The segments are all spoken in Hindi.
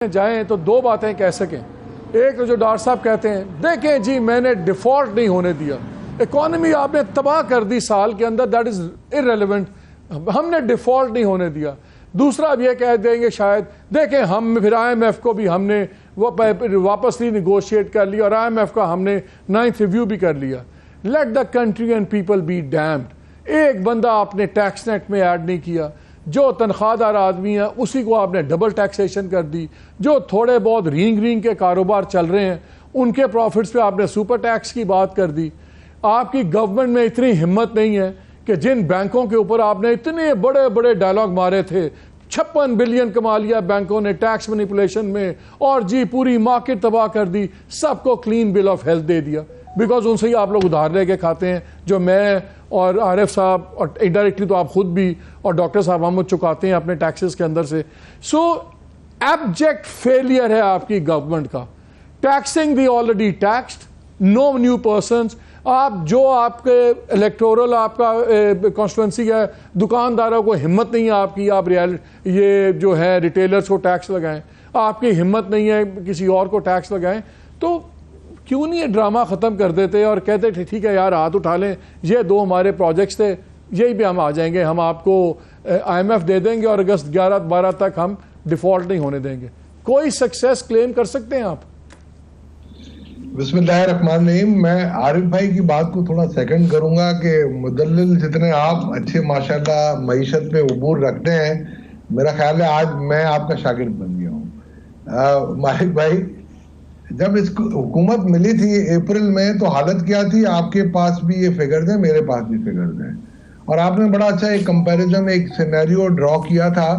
जाएं तो दो बातें कह सकें। एक तो जो डॉक्टर साहब कहते हैं, देखें जी मैंने डिफॉल्ट नहीं होने दिया, इकोनॉमी आपने तबाह कर दी साल के अंदर, दैट इज इररेलेवेंट, हमने डिफॉल्ट नहीं होने दिया। दूसरा अब ये कह देंगे शायद, देखें हम फिर IMF को भी हमने वापस नहीं निगोशिएट कर लिया और IMF का हमने 9th रिव्यू भी कर लिया। Let the country and people be damned. एक बंदा आपने टैक्स नेट में ऐड नहीं किया, जो तनख्वाहदार आदमी है उसी को आपने डबल टैक्सेशन कर दी, जो थोड़े बहुत रींग के कारोबार चल रहे हैं उनके प्रॉफिट्स पे आपने सुपर टैक्स की बात कर दी। आपकी गवर्नमेंट में इतनी हिम्मत नहीं है कि जिन बैंकों के ऊपर आपने इतने बड़े बड़े डायलॉग मारे थे, 56 बिलियन कमा लिया बैंकों ने टैक्स मैनिपुलेशन में, और जी पूरी मार्केट तबाह कर दी, सबको क्लीन बिल ऑफ हेल्थ दे दिया, बिकॉज उनसे ही आप लोग उधार लेके खाते हैं, जो मैं और आरिफ साहब और इनडायरेक्टली तो आप खुद भी और डॉक्टर साहब हम चुकाते हैं अपने टैक्सेस के अंदर से। सो एब्जेक्ट फेलियर है आपकी गवर्नमेंट का। Taxing the already taxed, no new persons. आप जो आपके इलेक्टोरल आपका कॉन्स्टिट्यूंसी है, दुकानदारों को हिम्मत नहीं है आपकी, आप ये जो है रिटेलर्स को टैक्स लगाएं, आपकी हिम्मत नहीं है किसी और को टैक्स लगाएं, तो क्यों नहीं ये ड्रामा ख़त्म कर देते और कहते थे ठीक है यार हाथ उठा लें, ये दो हमारे प्रोजेक्ट्स थे, यही भी हम आ जाएंगे, हम आपको IMF दे देंगे और अगस्त 11-12 तक हम डिफॉल्ट नहीं होने देंगे। कोई सक्सेस क्लेम कर सकते हैं आप? बिस्मिल्लाहिर्रहमानिर्रहीम। मैं आरिफ भाई की बात को थोड़ा सेकंड करूंगा कि मुदल्लिल जितने आप अच्छे माशाल्लाह मईशत पे उबूर रखते हैं, मेरा ख्याल है आज मैं आपका शागिर्द बन गया हूँ। मालिक भाई, जब इस हुकूमत मिली थी अप्रैल में तो हालत क्या थी? आपके पास भी ये फिगर्स हैं, मेरे पास भी फिगर्स हैं, और आपने बड़ा अच्छा एक कंपैरिजन, एक सिनेरियो ड्रॉ किया था,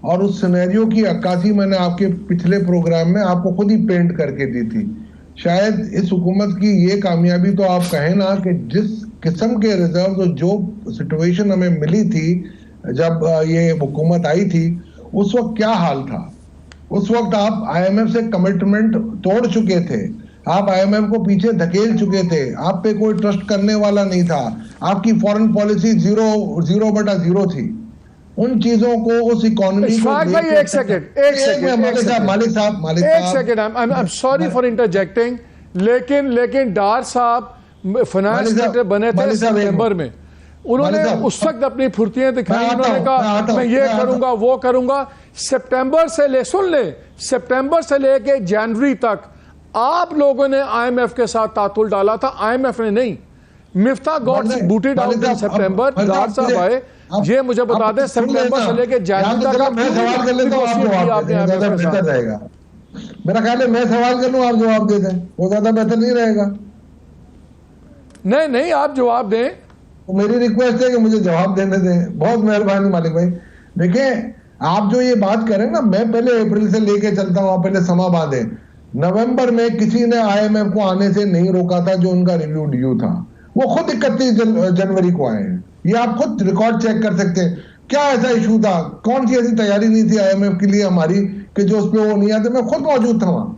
और उस सिनेरियो की अक्कासी मैंने आपके पिछले प्रोग्राम में आपको खुद ही पेंट करके दी थी। शायद इस हुकूमत की ये कामयाबी तो आप कहें ना कि जिस किस्म के रिजर्व और जो सिचुएशन हमें मिली थी जब ये हुकूमत आई थी, उस वक्त क्या हाल था? उस वक्त आप IMF से कमिटमेंट तोड़ चुके थे, आप IMF को पीछे धकेल चुके थे, आप पे कोई ट्रस्ट करने वाला नहीं था, आपकी फॉरेन पॉलिसी 0/0 थी। उन चीजों को, उस इकोनॉमी को, एक second I am sorry for interjecting, लेकिन डार साहब फाइनेंस मिनिस्टर बने थे सितंबर में, उन्होंने उस वक्त अपनी फुर्तियां दिखाई, उन्होंने कहा मैं ये करूंगा वो करूंगा। सितंबर से लेके जनवरी तक आप लोगों ने IMF के साथ तातुल डाला था, IMF ने नहीं। Miftah got booted out in सितंबर, डार साहब आए, ये मुझे बता दें सितंबर से लेके जनवरी तक मैं सवाल कर लेता हूं, आप जवाब दें, ज्यादा बेहतर रहेगा। मेरा ख्याल है मैं सवाल कर लूं, आप जवाब दे दें, वो ज्यादा बेहतर नहीं रहेगा? नहीं आप जवाब दें। तो मेरी रिक्वेस्ट है कि मुझे जवाब देने दें, बहुत मेहरबानी मालिक भाई। देखिए, आप जो ये बात करें ना, मैं पहले अप्रैल से लेके चलता हूँ, आप पहले समा बांधे। नवंबर में किसी ने IMF को आने से नहीं रोका था, जो उनका रिव्यू ड्यू था, वो खुद 31 जनवरी को आए हैं। ये आप खुद रिकॉर्ड चेक कर सकते हैं। क्या ऐसा इशू था? कौन सी ऐसी तैयारी नहीं थी IMF के लिए हमारी कि जो उस पर वो नहीं आते? मैं खुद मौजूद था वहां।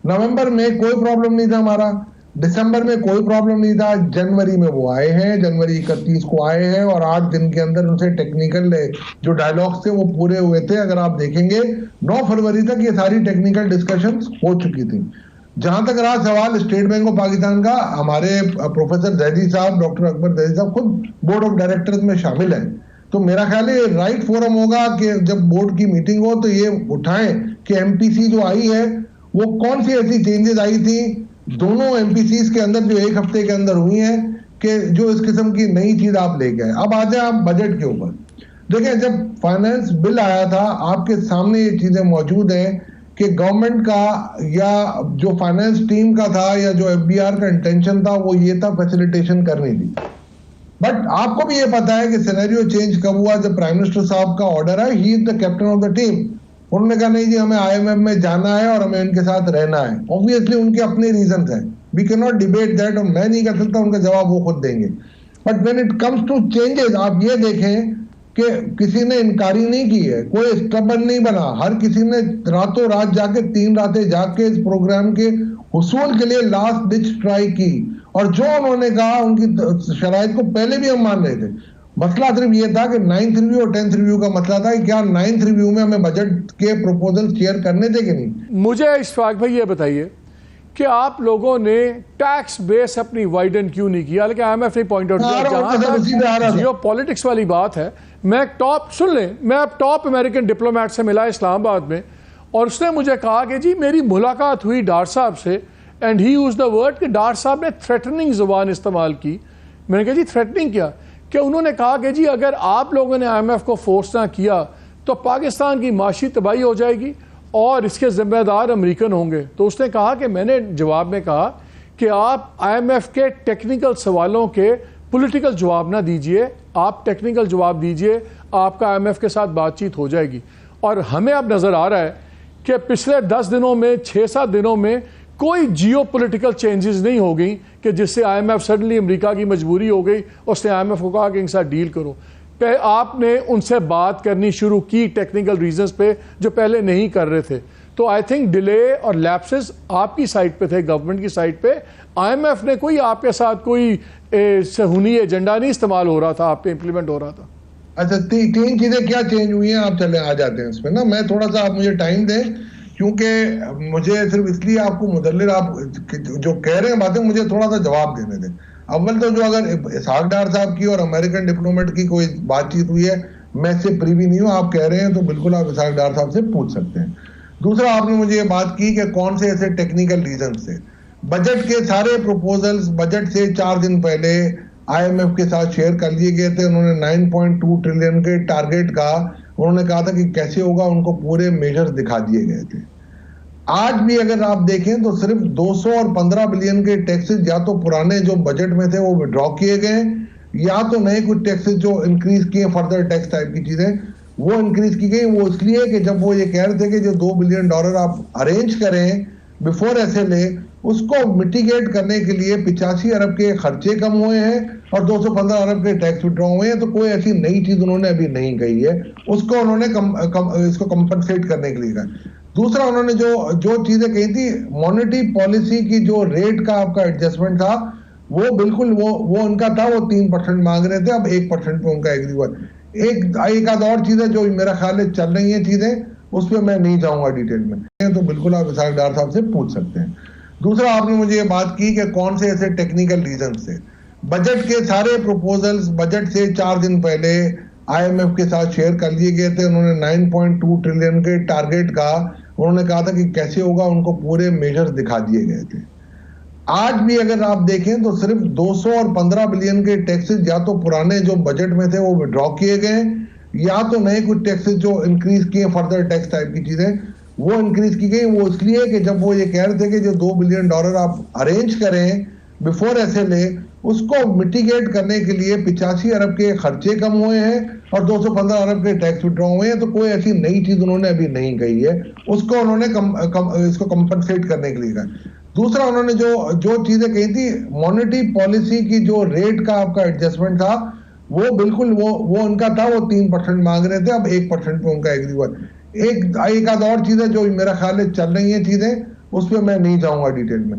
नवंबर में कोई प्रॉब्लम नहीं था हमारा, दिसंबर में कोई प्रॉब्लम नहीं था, जनवरी में वो आए हैं, जनवरी 31 को आए हैं, और 8 दिन के अंदर उनसे टेक्निकल जो डायलॉग्स थे वो पूरे हुए थे। अगर आप देखेंगे 9 फरवरी तक ये सारी टेक्निकल डिस्कशंस हो चुकी थी। जहां तक रहा सवाल स्टेट बैंक ऑफ पाकिस्तान का, हमारे प्रोफेसर जैदी साहब, डॉक्टर अकबर जैदी साहब खुद बोर्ड ऑफ डायरेक्टर्स में शामिल हैं, तो मेरा ख्याल है राइट फोरम होगा कि जब बोर्ड की मीटिंग हो तो ये उठाएं कि MPC जो आई है वो कौन सी ऐसी चेंजेस आई थी दोनों MPCs के अंदर जो एक हफ्ते के अंदर हुई हैं कि जो इस किस्म की नई चीज आप ले गए। अब आ जाए आप बजट के ऊपर। देखिए, जब फाइनेंस बिल आया था आपके सामने ये चीजें मौजूद हैं कि गवर्नमेंट का या जो फाइनेंस टीम का था या जो FBR का इंटेंशन था वो ये था फैसिलिटेशन करनी थी। बट आपको भी ये पता है कि सिनेरियो चेंज कब हुआ? जब प्राइम मिनिस्टर साहब का ऑर्डर है, he is the captain of the team. उन्होंने कहा नहीं जी हमें IMF में जाना है और हमें इनके साथ रहना है। ऑब्वियसली उनके अपने रीजंस हैं, we cannot debate that, और मैं नहीं कर सकता, उनका जवाब वो खुद देंगे। But when it comes to changes, आप ये देखें कि किसी ने इनकारी नहीं की है, कोई स्टबर्न नहीं बना, हर किसी ने रातों रात जाके 3 रातें जाग के इस प्रोग्राम के हुसूल के लिए लास्ट डिच ट्राई की, और जो उन्होंने कहा उनकी शराइत को पहले भी हम मान रहे थे, मसला सिर्फ ये था कि 9th रिव्यू और 10th रिव्यू का मसला था कि क्या 9th रिव्यू में हमें बजट के प्रपोजल शेयर करने थे कि नहीं। मुझे इशफाक भाई ये बताइए कि आप लोगों ने टैक्स बेस अपनी वाइडन क्यों नहीं किया, लेकिन IMF ने पॉइंट आउट किया जहां जियो पॉलिटिक्स वाली बात है। मैं अब टॉप अमेरिकन डिप्लोमेट से मिला इस्लामाबाद में और उसने मुझे कहा कि जी मेरी मुलाकात हुई डार साहब से and he use the word कि डार साहब ने थ्रेटनिंग जुबान इस्तेमाल की। मैंने कहा जी थ्रेटनिंग क्या? कि उन्होंने कहा कि जी अगर आप लोगों ने IMF को फोर्स ना किया तो पाकिस्तान की माशी तबाही हो जाएगी और इसके जिम्मेदार अमेरिकन होंगे। तो उसने कहा कि मैंने जवाब में कहा कि आप IMF के टेक्निकल सवालों के पॉलिटिकल जवाब ना दीजिए, आप टेक्निकल जवाब दीजिए, आपका IMF के साथ बातचीत हो जाएगी। और हमें अब नज़र आ रहा है कि पिछले 10 दिनों में 6-7 दिनों में कोई जियो पोलिटिकल चेंजेस नहीं हो गई कि जिससे IMF सडनली अमेरिका की मजबूरी हो गई, उसने IMF को कहा कि इनके साथ डील करो। आपने उनसे बात करनी शुरू की टेक्निकल रीजंस पे जो पहले नहीं कर रहे थे। तो आई थिंक डिले और लैप्सेस आपकी साइड पे थे, गवर्नमेंट की साइड पे। IMF ने कोई आपके साथ कोई सहूनी एजेंडा नहीं इस्तेमाल हो रहा था, आप पे इम्प्लीमेंट हो रहा था। अच्छा, तीन चीजें क्या चेंज हुई हैं, आप चले आ जाते हैं इसमें ना। मैं थोड़ा सा, आप मुझे टाइम दें, क्योंकि मुझे सिर्फ इसलिए आपको मुदल्लिल आप जो कह रहे हैं बातें मुझे थोड़ा सा जवाब देने दें। अव्वल तो जो अगर इसहाक डार साहब की और अमेरिकन डिप्लोमेट की कोई बातचीत हुई है, मैं इससे प्रीवी नहीं हूं। आप कह रहे हैं तो बिल्कुल आप इसहाक डार साहब से पूछ सकते हैं। दूसरा, आपने मुझे ये बात की कि कौन से ऐसे टेक्निकल रीजन थे। बजट के सारे प्रपोजल्स बजट से 4 दिन पहले IMF के साथ शेयर कर लिए गए थे। उन्होंने 9.2 ट्रिलियन के टारगेट का उन्होंने कहा था कि कैसे होगा, उनको पूरे मेजर्स दिखा दिए गए थे। आज भी अगर आप देखें तो सिर्फ 200 और 15 बिलियन के टैक्सेस या तो पुराने जो बजट में थे वो विड्रॉ किए गए, या तो नए कुछ टैक्सेस जो इंक्रीज किए, फर्दर टैक्स टाइप की चीजें वो इंक्रीज की गई। वो इसलिए कि जब वो ये कह रहे थे कि जो $2 बिलियन आप अरेंज करें बिफोर SLA, उसको मिटिगेट करने के लिए 85 अरब के खर्चे कम हुए हैं और 215 अरब के टैक्स विड्रॉ हुए हैं। तो कोई ऐसी नई चीज उन्होंने अभी नहीं कही है, उसको उन्होंने इसको कंपनसेट करने के लिए कहा। दूसरा, उन्होंने जो चीजें कही थी, मॉनेटरी पॉलिसी की जो रेट का आपका एडजस्टमेंट था वो बिल्कुल वो उनका था, वो 3% मांग रहे थे, अब 1% पे उनका एग्री हुआ। एक आध और चीजें जो मेरा ख्याल है चल रही हैं चीजें, उस पर मैं नहीं जाऊंगा डिटेल में, तो बिल्कुल आप इसहाक डार साहब से पूछ सकते हैं। दूसरा, आपने मुझे ये बात की कि कौन से ऐसे टेक्निकल रीजन थे। बजट के सारे प्रपोजल्स बजट से 4 दिन पहले IMF के साथ शेयर कर लिए गए थे। उन्होंने 9.2 ट्रिलियन के टारगेट का उन्होंने कहा था कि कैसे होगा, उनको पूरे मेजर्स दिखा दिए गए थे। आज भी अगर आप देखें तो सिर्फ 200 और 15 बिलियन के टैक्सेस या तो पुराने जो बजट में थे वो विड्रॉ किए गए, या तो नए कुछ टैक्सेस जो इंक्रीज किए, फर्दर टैक्स टाइप की चीजें वो इंक्रीज की गई। वो इसलिए कि जब वो ये कह रहे थे कि जो $2 बिलियन आप अरेंज करें बिफोर SLA, उसको मिटिगेट करने के लिए 85 अरब के खर्चे कम हुए हैं और 215 अरब के टैक्स विड्रॉ हुए हैं। तो कोई ऐसी नई चीज उन्होंने अभी नहीं कही है, उसको उन्होंने इसको कंपनसेट करने के लिए कहा। दूसरा, उन्होंने जो चीजें कही थी, मॉनेटरी पॉलिसी की जो रेट का आपका एडजस्टमेंट था वो बिल्कुल वो उनका था, वो 3% मांग रहे थे, अब 1% पे उनका एग्री हुआ। एक आध और चीजें जो मेरा ख्याल है चल रही हैं चीजें, उस पर मैं नहीं जाऊंगा डिटेल में।